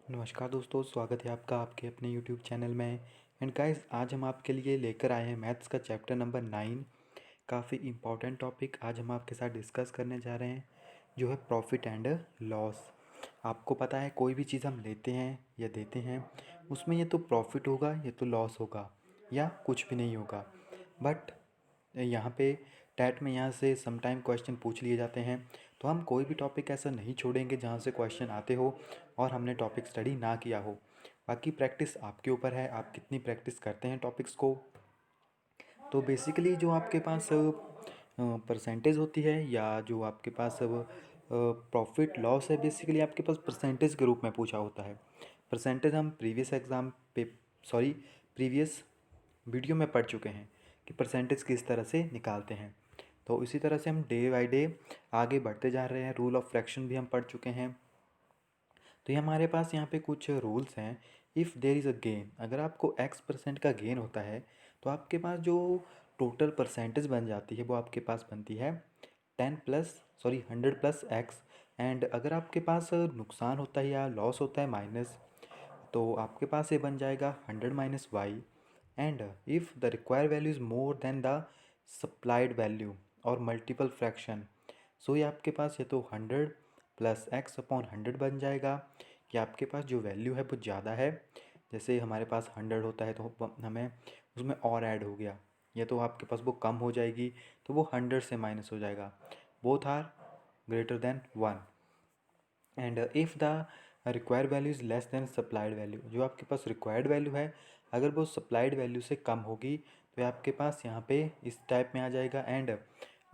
नमस्कार दोस्तों, स्वागत है आपका आपके अपने यूट्यूब चैनल में। एंड गाइस, आज हम आपके लिए लेकर आए हैं मैथ्स का चैप्टर नंबर 9। काफ़ी इम्पॉर्टेंट टॉपिक आज हम आपके साथ डिस्कस करने जा रहे हैं, जो है प्रॉफिट एंड लॉस। आपको पता है, कोई भी चीज़ हम लेते हैं या देते हैं, उसमें ये तो प्रॉफिट होगा या तो लॉस होगा या कुछ भी नहीं होगा। बट यहाँ पे टैट में यहाँ से समटाइम क्वेश्चन पूछ लिए जाते हैं, तो हम कोई भी टॉपिक ऐसा नहीं छोड़ेंगे जहाँ से क्वेश्चन आते हो और हमने टॉपिक स्टडी ना किया हो। बाकी प्रैक्टिस आपके ऊपर है, आप कितनी प्रैक्टिस करते हैं टॉपिक्स को। तो बेसिकली जो आपके पास परसेंटेज होती है या जो आपके पास प्रॉफिट लॉस है, बेसिकली आपके पास परसेंटेज के रूप में पूछा होता है। परसेंटेज हम प्रीवियस एग्ज़ाम पे प्रीवियस वीडियो में पढ़ चुके हैं कि परसेंटेज किस तरह से निकालते हैं। तो इसी तरह से हम डे बाय डे आगे बढ़ते जा रहे हैं। रूल ऑफ फ्रैक्शन भी हम पढ़ चुके हैं। तो ये हमारे पास यहाँ पे कुछ रूल्स हैं। If there is a gain, अगर आपको x% का गेन होता है तो आपके पास जो टोटल परसेंटेज बन जाती है वो आपके पास बनती है 100 प्लस x। एंड अगर आपके पास नुकसान होता है या लॉस होता है माइनस, तो आपके पास ये बन जाएगा 100 minus Y. And if the required value is more than the supplied value और मल्टीपल फ्रैक्शन, सो ये आपके पास ये तो 100 प्लस एक्स अपॉन 100 बन जाएगा कि आपके पास जो वैल्यू है वो ज़्यादा है। जैसे हमारे पास 100 होता है तो हमें उसमें और ऐड हो गया, या तो आपके पास वो कम हो जाएगी तो वो 100 से माइनस हो जाएगा। Both are greater than 1। And if the required value is less than supplied value, जो आपके पास रिक्वायर्ड वैल्यू है अगर वो सप्लाइड वैल्यू से कम होगी तो ये आपके पास यहाँ पे इस टाइप में आ जाएगा। एंड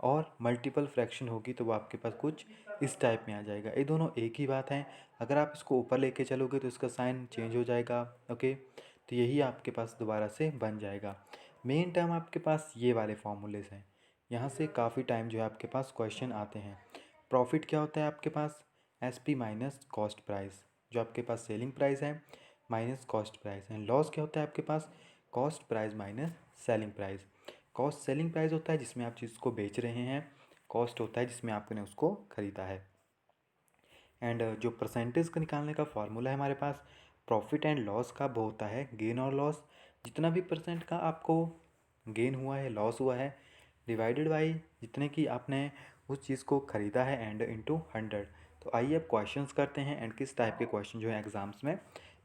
और मल्टीपल फ्रैक्शन होगी तो वो आपके पास कुछ इस टाइप में आ जाएगा। ये दोनों एक ही बात है। अगर आप इसको ऊपर लेके चलोगे तो इसका साइन चेंज हो जाएगा। ओके, तो यही आपके पास दोबारा से बन जाएगा। मेन टर्म आपके पास ये वाले फॉर्मूलेज हैं। यहाँ से काफ़ी टाइम जो है आपके पास क्वेश्चन आते हैं। प्रॉफिट क्या होता है आपके पास? S P minus cost price, जो आपके पास सेलिंग प्राइस है माइनस कॉस्ट प्राइस है। लॉस क्या होता है आपके पास? Cost price minus selling price. Cost selling price होता है जिसमें आप चीज़ को बेच रहे हैं, कॉस्ट होता है जिसमें आपने उसको ख़रीदा है। एंड जो परसेंटेज का निकालने का फॉर्मूला है हमारे पास प्रॉफिट एंड लॉस का, वो होता है गेन और लॉस। जितना भी परसेंट का आपको गेन हुआ है, लॉस हुआ है, डिवाइडेड बाई जितने की आपने उस चीज़ को ख़रीदा है एंड इंटू 100। तो आइए अब क्वेश्चंस करते हैं एंड किस टाइप के क्वेश्चन जो है एग्ज़ाम्स में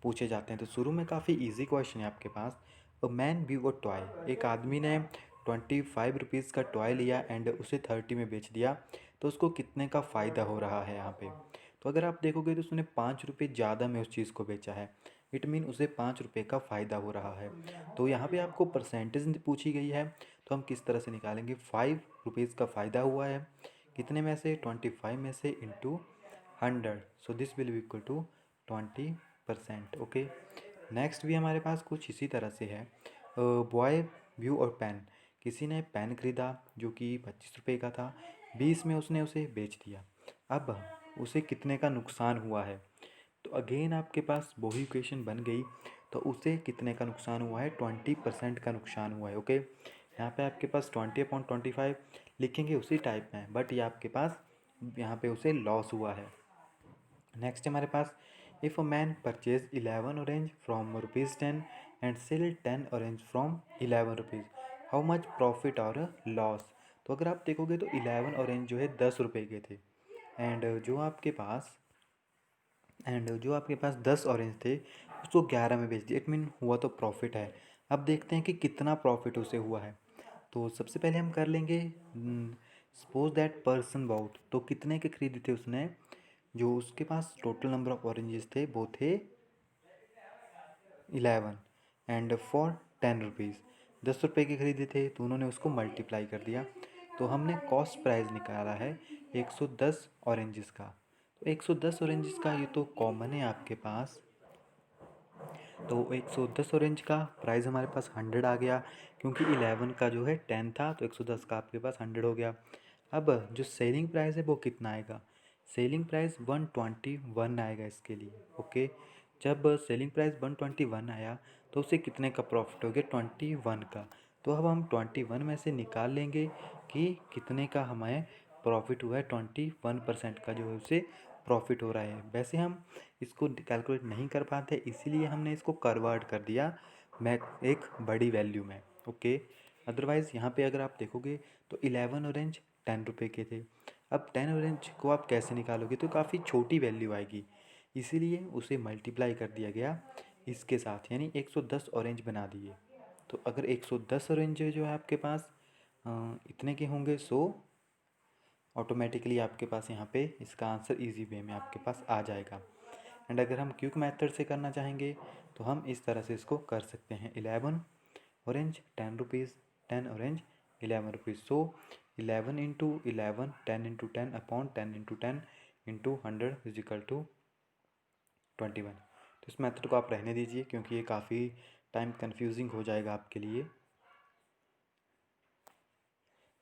पूछे जाते हैं। तो शुरू में काफ़ी ईजी क्वेश्चन है आपके पास। A man view a toy, एक आदमी ने 25 रुपीज़ का टॉय लिया एंड उसे 30 में बेच दिया, तो उसको कितने का फ़ायदा हो रहा है यहाँ पे? तो अगर आप देखोगे तो उसने 5 रुपये ज़्यादा में उस चीज़ को बेचा है, इट मीन उसे 5 रुपये का फ़ायदा हो रहा है। तो यहाँ पे आपको परसेंटेज पूछी गई है, तो हम किस तरह से निकालेंगे? 5 रुपीज़ का फ़ायदा हुआ है, कितने में से? 25 में से into 100। So this will be equal to 20%। Okay, next भी हमारे पास कुछ इसी तरह से है। बॉय व्यू और पेन, किसी ने पेन खरीदा जो कि 25 रुपये का था, 20 में उसने उसे बेच दिया। अब उसे कितने का नुकसान हुआ है? तो अगेन आपके पास वही इक्वेशन बन गई। तो उसे कितने का नुकसान हुआ है? 20% का नुकसान हुआ है। ओके, यहाँ पे आपके पास 20/25 लिखेंगे उसी टाइप में, बट ये आपके पास यहाँ पे उसे लॉस हुआ है। नेक्स्ट हमारे पास if a man purchase 11 orange from ₹10 and sell 10 orange from 11 rupees, how much profit और लॉस? तो अगर आप देखोगे तो 11 ऑरेंज जो है 10 रुपये के थे, एंड जो आपके पास 10 ऑरेंज थे उसको 11 में बेच दिया, इट मीन हुआ तो प्रॉफिट है। अब देखते हैं कि कितना प्रॉफिट उसे हुआ है। तो सबसे पहले हम कर लेंगे सपोज दैट पर्सन बाउट, तो कितने के खरीदे थे उसने? जो उसके पास टोटल नंबर ऑफ ऑरेंजेस थे वो थे 11 एंड फॉर 10 रुपीज़, 10 रुपये के खरीदे थे, तो उन्होंने उसको मल्टीप्लाई कर दिया। तो हमने कॉस्ट प्राइस निकाला है 110 ऑरेंजेस का। तो 110 ऑरेंजेस का ये तो कॉमन है आपके पास, तो 110 ऑरेंज का प्राइस हमारे पास 100 आ गया, क्योंकि 11 का जो है 10 था, तो 110 का आपके पास 100 हो गया। अब जो सेलिंग प्राइस है वो कितना आएगा? सेलिंग प्राइस 121 आएगा इसके लिए। ओके, जब सेलिंग प्राइस 121 आया तो उसे कितने का प्रॉफिट हो गया? 21 का। तो अब हम 21 में से निकाल लेंगे कि कितने का हमें प्रॉफिट हुआ है। 21% का जो है उसे प्रॉफिट हो रहा है। वैसे हम इसको कैलकुलेट नहीं कर पाते, इसीलिए हमने इसको कन्वर्ट कर दिया मैं एक बड़ी वैल्यू में। ओके, अदरवाइज़ यहाँ पे अगर आप देखोगे तो 11 ऑरेंज 10 रुपये के थे। अब 10 ऑरेंज को आप कैसे निकालोगे, तो काफ़ी छोटी वैल्यू आएगी, इसीलिए उसे मल्टीप्लाई कर दिया गया इसके साथ, यानी 110 ऑरेंज बना दिए। तो अगर 110 ऑरेंज जो है आपके पास इतने के होंगे, सो ऑटोमेटिकली आपके पास यहाँ पे इसका आंसर इजी वे में आपके पास आ जाएगा। एंड अगर हम क्विक मेथड से करना चाहेंगे तो हम इस तरह से इसको कर सकते हैं। 11 orange 10 rupees, 10 orange 11 rupees, so 11 into 11, 10 into 10 upon 10 into 10 into 100 is equal to 21। तो इस मेथड को आप रहने दीजिए क्योंकि ये काफ़ी टाइम कन्फ्यूजिंग हो जाएगा आपके लिए।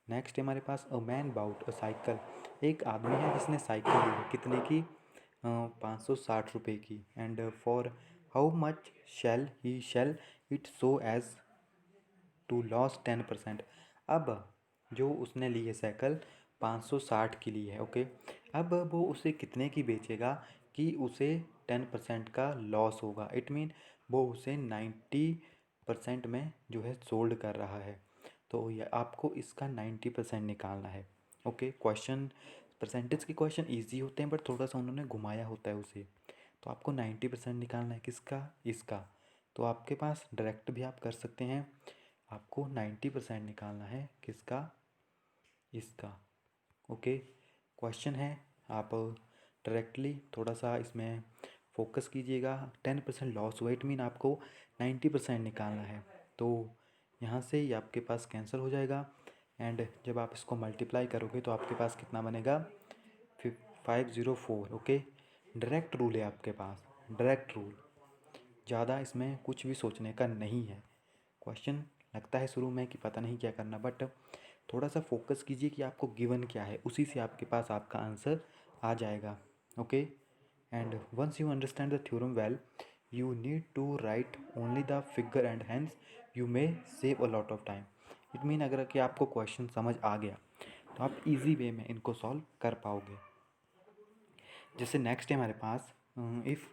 नेक्स्ट हमारे पास a man bought a cycle, एक आदमी है जिसने साइकिल ली है, कितने की, 560 रुपये की। And for how much shall it so as to loss 10%। अब जो उसने ली है साइकिल 560 की ली है, ओके। अब वो उसे कितने की बेचेगा कि उसे 10% का लॉस होगा, इट मीन वो उसे 90% में जो है सोल्ड कर रहा है। तो ये आपको इसका 90% निकालना है। ओके, क्वेश्चन परसेंटेज के क्वेश्चन इजी होते हैं बट थोड़ा सा उन्होंने घुमाया होता है उसे। तो आपको 90% निकालना है किसका, इसका। तो आपके पास डायरेक्ट भी आप कर सकते हैं, आपको 90% निकालना है किसका, इसका। ओके, क्वेश्चन है, आप डायरेक्टली थोड़ा सा इसमें फोकस कीजिएगा। 10% लॉस हुआ, इट मीन आपको 90% निकालना है। तो यहाँ से ये आपके पास कैंसिल हो जाएगा। एंड जब आप इसको मल्टीप्लाई करोगे तो आपके पास कितना बनेगा, 504। ओके, डायरेक्ट रूल है आपके पास, डायरेक्ट रूल, ज़्यादा इसमें कुछ भी सोचने का नहीं है। क्वेश्चन लगता है शुरू में कि पता नहीं क्या करना, बट थोड़ा सा फोकस कीजिए कि आपको गिवन क्या है, उसी से आपके पास आपका आंसर आ जाएगा। Okay, and once you understand the theorem well, you need to write only the figure and hence you may save a lot of time. It mean अगर कि आपको क्वेश्चन समझ आ गया तो आप इजी वे में इनको सॉल्व कर पाओगे। जैसे नेक्स्ट है हमारे पास, if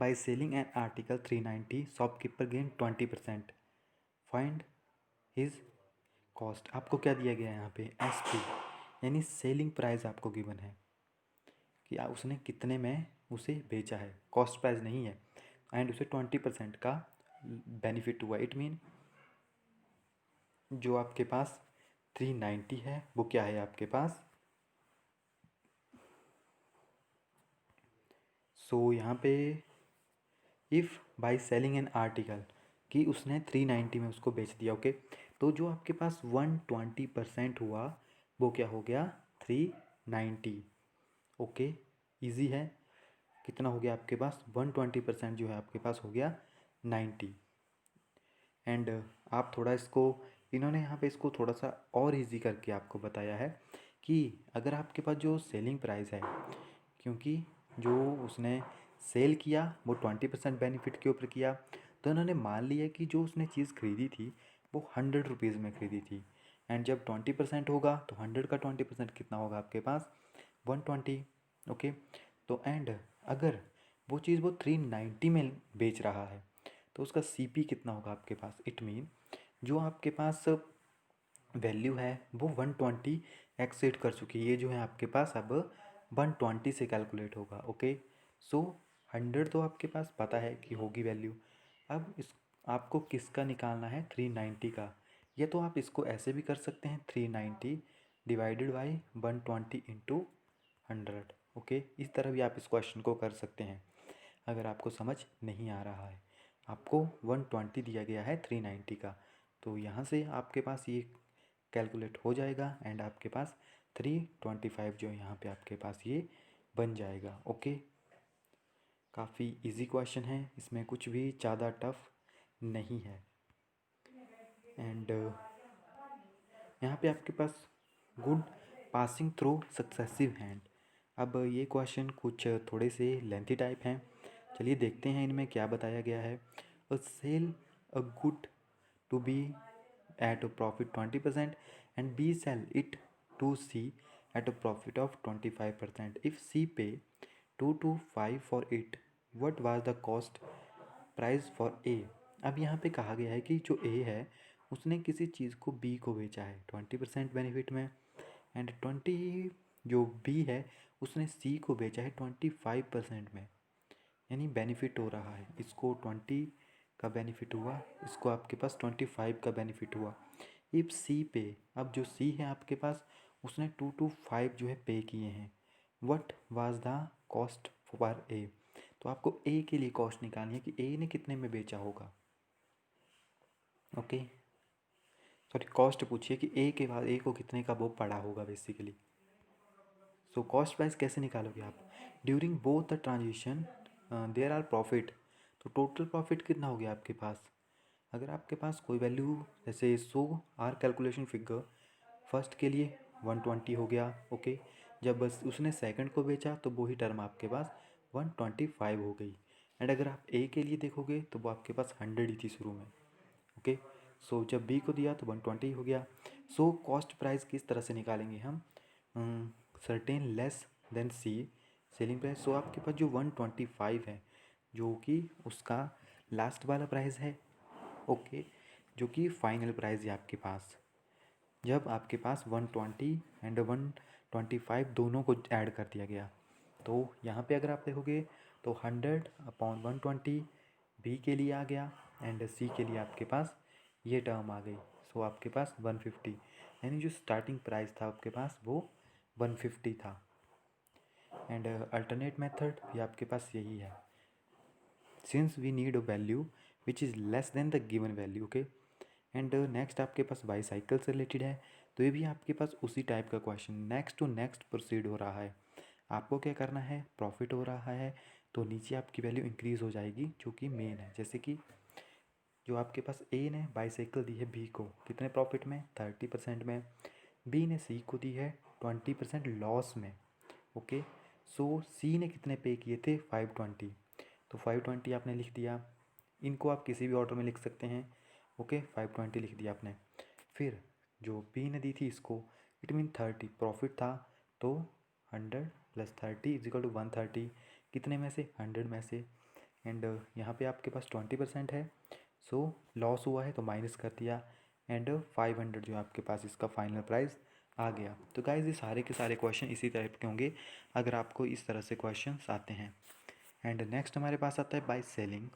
by selling an article 390 shopkeeper gain 20%, find his cost. आपको क्या दिया गया है यहाँ पे, एसपी, यानी सेलिंग प्राइस आपको गिवन है कि उसने कितने में उसे बेचा है, कॉस्ट प्राइस नहीं है। एंड उसे 20% का बेनिफिट हुआ, इट मीन जो आपके पास 390 है वो क्या है आपके पास। सो यहाँ पे if by selling an article, कि उसने 390 में उसको बेच दिया, ओके। तो जो आपके पास 120% हुआ वो क्या हो गया, 390। ओके, इजी है। कितना हो गया आपके पास, 120% जो है आपके पास हो गया 90। एंड आप थोड़ा इसको, इन्होंने यहाँ पे इसको थोड़ा सा और इजी करके आपको बताया है कि अगर आपके पास जो सेलिंग प्राइस है, क्योंकि जो उसने सेल किया वो 20% बेनिफिट के ऊपर किया, तो उन्होंने मान लिया कि जो उसने चीज़ खरीदी थी वो 100 रुपीज़ में खरीदी थी। एंड जब 20% होगा तो 100 का 20% कितना होगा आपके पास, 120। ओके, तो एंड अगर वो चीज़ वो 390 में बेच रहा है तो उसका सीपी कितना होगा आपके पास, इट मीन जो आपके पास वैल्यू है वो 120 एक्सीड कर चुकी है। ये जो है आपके पास अब 120 से कैलकुलेट होगा। ओके, सो 100 तो आपके पास पता है कि होगी वैल्यू। अब इस आपको किसका निकालना है, 390 का। या तो आप इसको ऐसे भी कर सकते हैं, 390 डिवाइडेड बाई 120 इंटू 100। ओके, इस तरह भी आप इस क्वेश्चन को कर सकते हैं अगर आपको समझ नहीं आ रहा है। आपको 120 दिया गया है 390 का, तो यहाँ से आपके पास ये कैलकुलेट हो जाएगा एंड आपके पास 325 जो यहाँ पे आपके पास ये बन जाएगा। ओके, काफ़ी इजी क्वेश्चन है, इसमें कुछ भी ज़्यादा टफ नहीं है। एंड यहाँ पे आपके पास good passing through successive hand. अब ये क्वेश्चन कुछ थोड़े से लेंथी टाइप हैं, चलिए देखते हैं इनमें क्या बताया गया है। A sell a good to be at a profit 20% and B sell it to C at a profit of 25%. If C pay 2 to 5 for it, what was the cost price for a. अब यहाँ पे कहा गया है कि जो ए है उसने किसी चीज़ को बी को बेचा है 20% बेनिफिट में, एंड 20 जो बी है उसने सी को बेचा है 25% में, यानी बेनिफिट हो रहा है। इसको 20 का बेनिफिट हुआ, इसको आपके पास 25 का बेनिफिट हुआ। इफ सी पे, अब जो सी है आपके पास उसने 2 to 5 जो है पे किए हैं, what was the cost for a. तो आपको ए के लिए कॉस्ट निकालनी है कि ए ने कितने में बेचा होगा। ओके, सॉरी कॉस्ट पूछिए कि ए के बाद ए को कितने का वो पड़ा होगा बेसिकली। सो कॉस्ट प्राइस कैसे निकालोगे आप, during both the transition there are profit. तो टोटल प्रॉफिट कितना हो गया आपके पास, अगर आपके पास कोई वैल्यू जैसे सो आर कैलकुलेशन फिगर फर्स्ट के लिए 120 हो गया। ओके, जब बस उसने सेकंड को बेचा तो वही टर्म आपके पास 125 हो गई। एंड अगर आप ए के लिए देखोगे तो वो आपके पास 100 ही थी शुरू में। ओके, सो जब बी को दिया तो 120 हो गया। सो कॉस्ट प्राइस किस तरह से निकालेंगे हम, सर्टेन लेस देन सी सेलिंग प्राइस। सो आपके पास जो 125 है जो कि उसका लास्ट वाला प्राइस है। ओके, जो कि फाइनल प्राइस है आपके पास, जब आपके पास 120 एंड 125 दोनों को ऐड कर दिया गया। तो यहाँ पे अगर आप देखोगे तो 100/120 बी के लिए आ गया एंड सी के लिए आपके पास ये टर्म आ गई। सो आपके पास 150, यानी जो स्टार्टिंग प्राइस था आपके पास वो 150 था। एंड अल्टरनेट मेथड भी आपके पास यही है, since we need a value which is less than the given value. Okay, and next आपके पास बाईसाइकिल से रिलेटेड है, तो ये भी आपके पास उसी टाइप का question next to next proceed हो रहा है। आपको क्या करना है, प्रॉफिट हो रहा है तो नीचे आपकी वैल्यू इंक्रीज़ हो जाएगी जो कि मेन है। जैसे कि जो आपके पास ए ने बाईसाइकिल दी है बी को कितने प्रॉफिट में, 30% में, बी ने सी को दी है 20% लॉस में। ओके, सो सी ने कितने पे किए थे, 520, तो 520 आपने लिख दिया। इनको आप किसी भी ऑर्डर में लिख सकते हैं। ओके, 520 लिख दिया आपने। फिर जो बी ने दी थी इसको, इट मीन 30 प्रॉफिट था, तो 100 + 30 = 130, कितने में से, 100 में से। एंड यहाँ पे आपके पास 20% है, सो लॉस हुआ है तो माइनस कर दिया। एंड 500 जो है आपके पास इसका फाइनल प्राइस आ गया। तो गाइज ये सारे के सारे क्वेश्चन इसी टाइप के होंगे अगर आपको इस तरह से क्वेश्चन आते हैं। एंड नेक्स्ट हमारे पास आता है by selling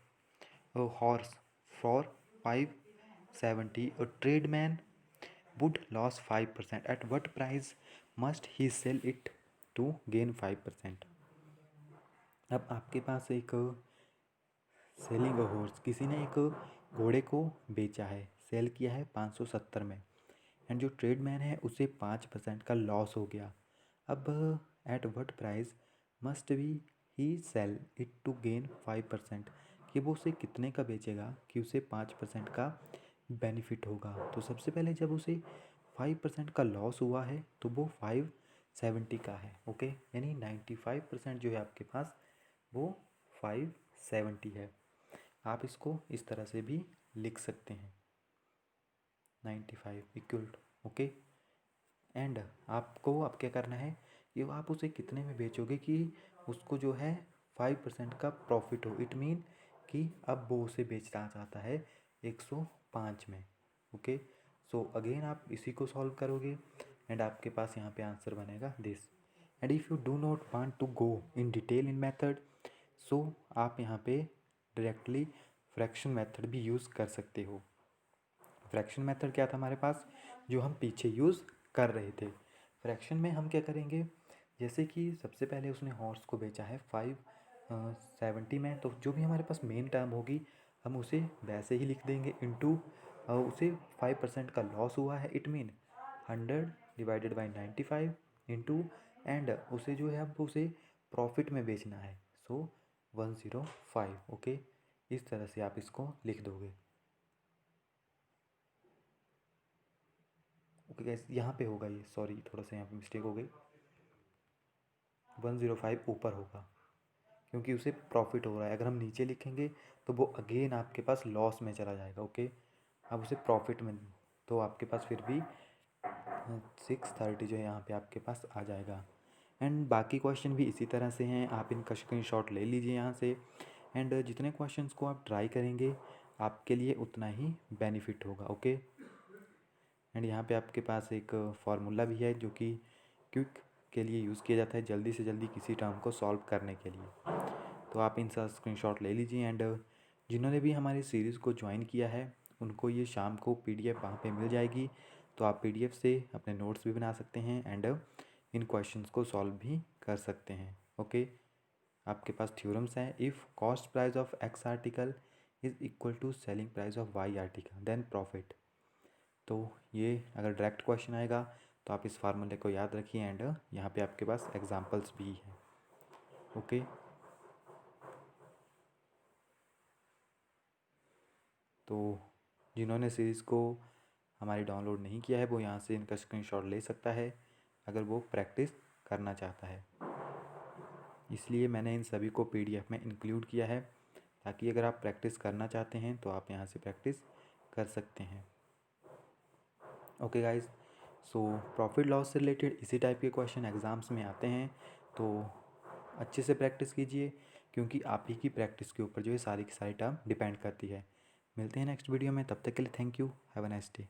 horse for 570 a tradesman would lose 5%, at what price must he sell it to gain 5%। अब आपके पास एक सेलिंग हॉर्स, किसी ने एक घोड़े को बेचा है, सेल किया है 570 में, एंड जो ट्रेडमैन है उसे 5% का लॉस हो गया। अब at what price must be he sell it to gain 5%, कि वो उसे कितने का बेचेगा कि उसे 5% का बेनिफिट होगा। तो सबसे पहले जब उसे 5% का लॉस हुआ है तो वो 570 का है। ओके, यानी 95% जो है आपके पास वो 570 है। आप इसको इस तरह से भी लिख सकते हैं, 95 इक्वल टू। ओके, एंड आपको अब क्या करना है, ये आप उसे कितने में बेचोगे कि उसको जो है 5% का प्रॉफिट हो। इट मीन कि अब वो उसे बेचना चाहता है 105 में। ओके, सो अगेन आप इसी को सॉल्व करोगे एंड आपके पास यहाँ पे आंसर बनेगा this. And if you do not want to go in detail in method, so आप यहाँ पे डायरेक्टली फ्रैक्शन मेथड भी यूज़ कर सकते हो। फ्रैक्शन मेथड क्या था हमारे पास, जो हम पीछे यूज़ कर रहे थे। फ्रैक्शन में हम क्या करेंगे, जैसे कि सबसे पहले उसने हॉर्स को बेचा है 570 में, तो जो भी हमारे पास मेन टर्म होगी हम उसे वैसे ही लिख देंगे इनटू उसे 5% का लॉस हुआ है, इट मीन 100/95 इनटू, एंड उसे जो है अब उसे प्रॉफिट में बेचना है, सो 105। ओके, इस तरह से आप इसको लिख दोगे। ओके गैस, यहाँ पे होगा ये, सॉरी थोड़ा सा यहाँ पे मिस्टेक हो गई, 105 ऊपर होगा क्योंकि उसे प्रॉफिट हो रहा है। अगर हम नीचे लिखेंगे तो वो अगेन आपके पास लॉस में चला जाएगा। ओके, अब उसे प्रॉफिट में, तो आपके पास फिर भी 630 जो है यहाँ पे आपके पास आ जाएगा। एंड बाकी क्वेश्चन भी इसी तरह से हैं, आप इनका स्क्रीनशॉट ले लीजिए यहाँ से। एंड जितने क्वेश्चंस को आप ट्राई करेंगे आपके लिए उतना ही बेनिफिट होगा। ओके, एंड यहाँ पे आपके पास एक फार्मूला भी है जो कि क्विक के लिए यूज़ किया जाता है, जल्दी से जल्दी किसी टर्म को सॉल्व करने के लिए। तो आप इनका स्क्रीनशॉट ले लीजिए। एंड जिन्होंने भी हमारी सीरीज़ को ज्वाइन किया है उनको ये शाम को PDF वहाँ पे मिल जाएगी, तो आप PDF से अपने नोट्स भी बना सकते हैं एंड इन क्वेश्चंस को सॉल्व भी कर सकते हैं। ओके, आपके पास थ्योरम्स हैं। If cost price of X article is equal to selling price of Y article then profit. तो ये अगर डायरेक्ट क्वेश्चन आएगा तो आप इस फार्मूले को याद रखिए। एंड यहाँ पे आपके पास एग्जांपल्स भी हैं। ओके, तो जिन्होंने सीरीज़ को हमारी डाउनलोड नहीं किया है वो यहाँ से इनका स्क्रीनशॉट ले सकता है अगर वो प्रैक्टिस करना चाहता है। इसलिए मैंने इन सभी को PDF में इंक्लूड किया है ताकि अगर आप प्रैक्टिस करना चाहते हैं तो आप यहाँ से प्रैक्टिस कर सकते हैं। Okay guys, so profit loss से रिलेटेड इसी टाइप के क्वेश्चन एग्ज़ाम्स में आते हैं, तो अच्छे से प्रैक्टिस कीजिए क्योंकि आप ही की प्रैक्टिस के ऊपर जो है सारी की सारी टर्म डिपेंड करती है। मिलते हैं नेक्स्ट वीडियो में, तब तक के लिए thank you, have a nice day.